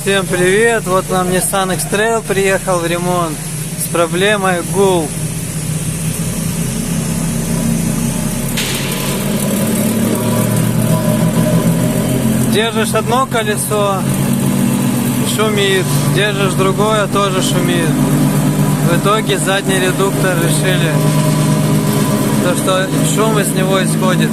Всем привет! Вот нам Nissan X-Trail приехал в ремонт с проблемой гул. Держишь одно колесо, шумит, держишь другое, тоже шумит. В итоге задний редуктор решили, то что шум из него исходит.